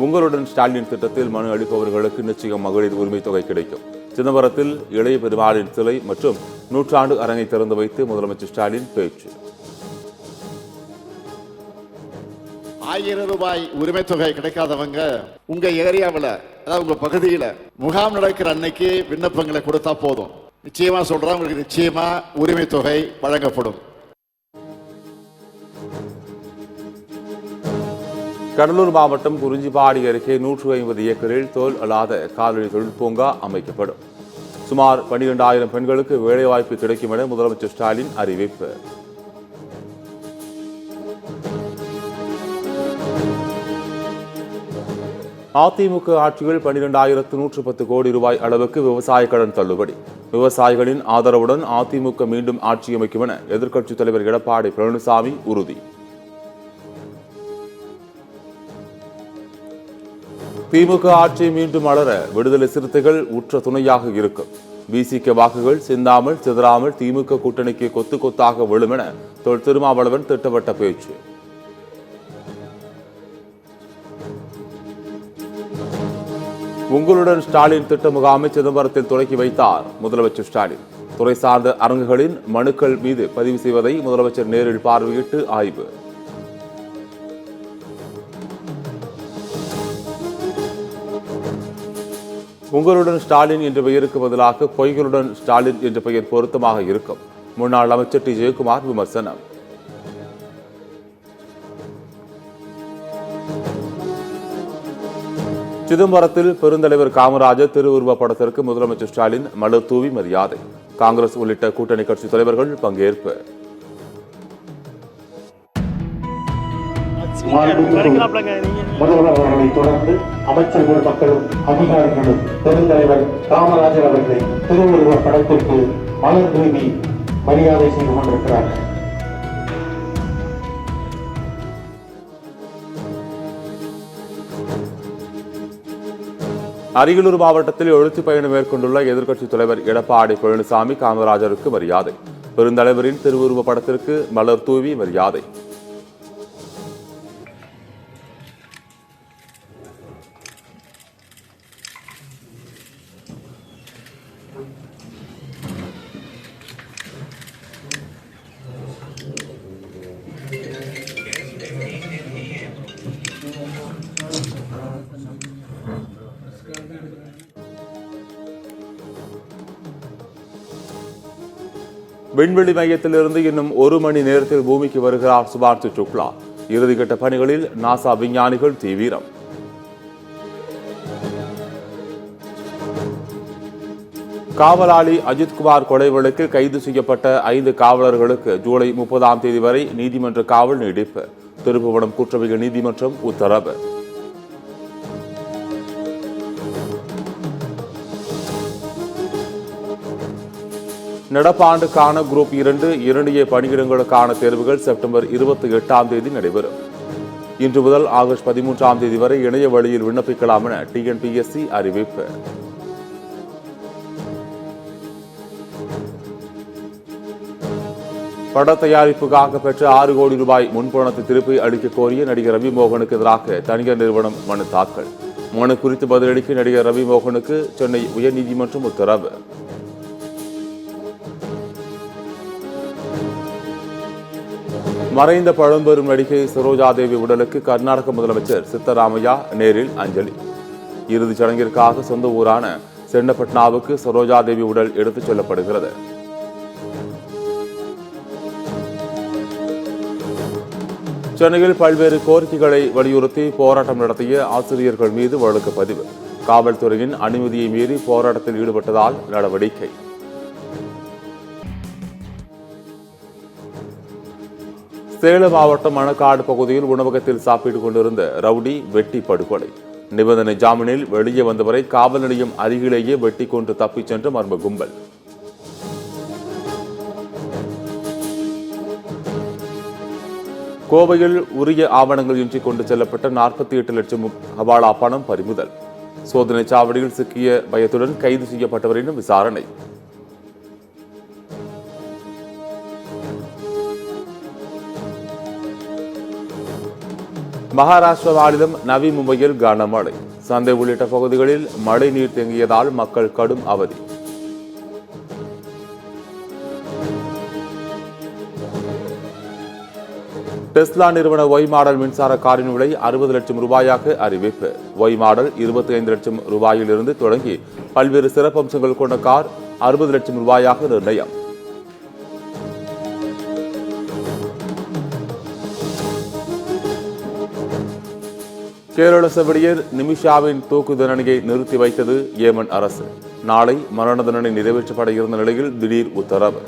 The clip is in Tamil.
உங்களுடன் ஸ்டாலின் திட்டத்தில் மனு அளிப்பவர்களுக்கு நிச்சயம் மகளிர் உரிமை தொகை கிடைக்கும். சிதம்பரத்தில் இளைய பெருமாளின் சிலை மற்றும் நூற்றாண்டு அரங்கை திறந்து வைத்து முதலமைச்சர் ஸ்டாலின் பேச்சு. 1000 ரூபாய் உரிமை தொகை கிடைக்காதவங்க உங்க ஏரியாவில், அதாவது உங்க பகுதியில் முகாம் நடக்கிற அன்னைக்கு விண்ணப்பங்களை கொடுத்தா போதும். நிச்சயமா சொல்றேன், உங்களுக்கு நிச்சயமா உரிமை தொகை வழங்கப்படும். கடலூர் மாவட்டம் குறிஞ்சிப்பாடி அருகே 150 ஏக்கரில் தோல் அல்லாத கால்நடை தொழில் பூங்கா அமைக்கப்படும். சுமார் 12,000 பெண்களுக்கு வேலைவாய்ப்பு கிடைக்கும் என முதலமைச்சர் ஸ்டாலின் அறிவிப்பு. அதிமுக ஆட்சியில் 12,110 கோடி ரூபாய் அளவுக்கு விவசாய கடன் தள்ளுபடி. விவசாயிகளின் ஆதரவுடன் அதிமுக மீண்டும் ஆட்சி அமைக்கும் என எதிர்க்கட்சித் தலைவர் எடப்பாடி பழனிசாமி உறுதி. திமுக ஆட்சி மீண்டும் மலர விடுதலை சிறுத்தைகள் உற்ற துணையாக இருக்கும். விசிக வாக்குகள் சிந்தாமல் சிதறாமல் திமுக கூட்டணிக்கு கொத்து கொத்தாக விழும் என திருமாவளவன் திட்டவட்ட பேச்சு. உங்களுடன் ஸ்டாலின் திட்ட முகாமை சிதம்பரத்தில் தொடங்கி வைத்தார் முதலமைச்சர் ஸ்டாலின். துறை சார்ந்த அரங்குகளின் மனுக்கள் மீது பதிவு செய்வதை முதலமைச்சர் நேரில் பார்வையிட்டு ஆய்வு. உங்களுடன் ஸ்டாலின் என்ற பெயருக்கு பதிலாக பொய்களுடன் ஸ்டாலின் என்ற பெயர் பொருத்தமாக இருக்கும். முன்னாள் அமைச்சர் டி ஜெயக்குமார் விமர்சனம். சிதம்பரத்தில் பெருந்தலைவர் காமராஜர் திருவுருவ படத்திற்கு முதலமைச்சர் ஸ்டாலின் மலர் தூவி மரியாதை. காங்கிரஸ் உள்ளிட்ட கூட்டணி கட்சி தலைவர்கள் பங்கேற்பு. முதல்வர் அவர்களை தொடர்ந்து அமைச்சர்கள் மக்களும் அதிகாரிகளும் பெருந்தலைவர் காமராஜர் அவர்களை திருவுருவ படத்திற்கு மலர் தூவி மரியாதை செய்து கொண்டிருக்கிறார்கள். அரியலூர் மாவட்டத்தில் எழுத்து பயணம் மேற்கொண்டுள்ள எதிர்க்கட்சித் தலைவர் எடப்பாடி பழனிசாமி காமராஜருக்கு மரியாதை. பெருந்தலைவரின் திருவுருவ படத்திற்கு மலர் தூவி மரியாதை. விண்வெளி மையத்திலிருந்து இன்னும் 1 மணி நேரத்தில் பூமிக்கு வருகிறார் சுபான்ஷு சுக்லா. இறுதிக்கட்ட பணிகளில் நாசா விஞ்ஞானிகள் தீவிரம். காவலாளி அஜித்குமார் கொலை வழக்கில் கைது செய்யப்பட்ட 5 காவலர்களுக்கு ஜூலை 30ஆம் தேதி வரை நீதிமன்ற காவல் நீடிப்பு. திருப்புவனம் குற்றவியல் நீதிமன்றம் உத்தரவு. நடப்பாண்டுக்கான குரூப் 2 2A பணியிடங்களுக்கான தேர்வுகள் செப்டம்பர் 28ஆம் தேதி நடைபெறும். இன்று முதல் ஆகஸ்ட் 13ஆம் தேதி வரை இணைய வழியில் விண்ணப்பிக்கலாம் என TNPSC அறிவிப்பு. பட தயாரிப்புக்காக பெற்ற 6 கோடி ரூபாய் முன்பணத்தை திருப்பி அளிக்க கோரிய நடிகர் ரவி மோகனுக்கு எதிராக தனியார் நிறுவனம் மனு தாக்கல். மனு குறித்து பதிலளிக்க நடிகர் ரவி மோகனுக்கு சென்னை உயர்நீதிமன்றம் உத்தரவு. மறைந்த பழம்பெரும் நடிகை சரோஜா தேவி உடலுக்கு கர்நாடக முதலமைச்சர் சித்தராமையா நேரில் அஞ்சலி. இறுதிச் சடங்கிற்காக சொந்த ஊரான சென்னப்பட்னாவுக்கு சரோஜா தேவி உடல் எடுத்துச் செல்லப்படுகிறது. சென்னையில் பல்வேறு கோரிக்கைகளை வலியுறுத்தி போராட்டம் நடத்திய ஆசிரியர்கள் மீது வழக்கு பதிவு. காவல்துறையின் அனுமதியை மீறி போராட்டத்தில் ஈடுபட்டதால் நடவடிக்கை. சேலம் மாவட்டம் மணக்காடு பகுதியில் உணவகத்தில் சாப்பிட்டுக் கொண்டிருந்த ரவுடி வெட்டி படுகொலை. நிபந்தனை ஜாமீனில் வெளியே வந்தவரை காவல் நிலையம் அருகிலேயே வெட்டி கொண்டு தப்பிச் சென்ற மர்ம கும்பல். கோவையில் உரிய ஆவணங்கள் இன்றி கொண்டு செல்லப்பட்ட 48 லட்சம் ஹவாலா பணம் பறிமுதல். சோதனை சாவடியில் சிக்கிய பயத்துடன் கைது செய்யப்பட்டவரிடம் விசாரணை. மகாராஷ்டிரா மாநிலம் நவி மும்பையில் கனமழை, சந்தை உள்ளிட்ட பகுதிகளில் மழை நீர் தேங்கியதால் மக்கள் கடும் அவதி. டெஸ்லா நிறுவன ஒய் மாடல் மின்சார காரின் விலை 60 லட்சம் ரூபாயாக அறிவிப்பு. ஒய் மாடல் 25 லட்சம் ரூபாயிலிருந்து தொடங்கி பல்வேறு சிறப்பம்சங்கள் கொண்ட கார் 60 லட்சம் ரூபாயாக நிர்ணயம். கேரள செவிலியர் நிமிஷாவின் தூக்கு தண்டனையை நிறுத்தி வைத்தது ஏமன் அரசு. நாளை மரண தண்டனை நிறைவேற்றப்பட இருந்த நிலையில் திடீர் உத்தரவு.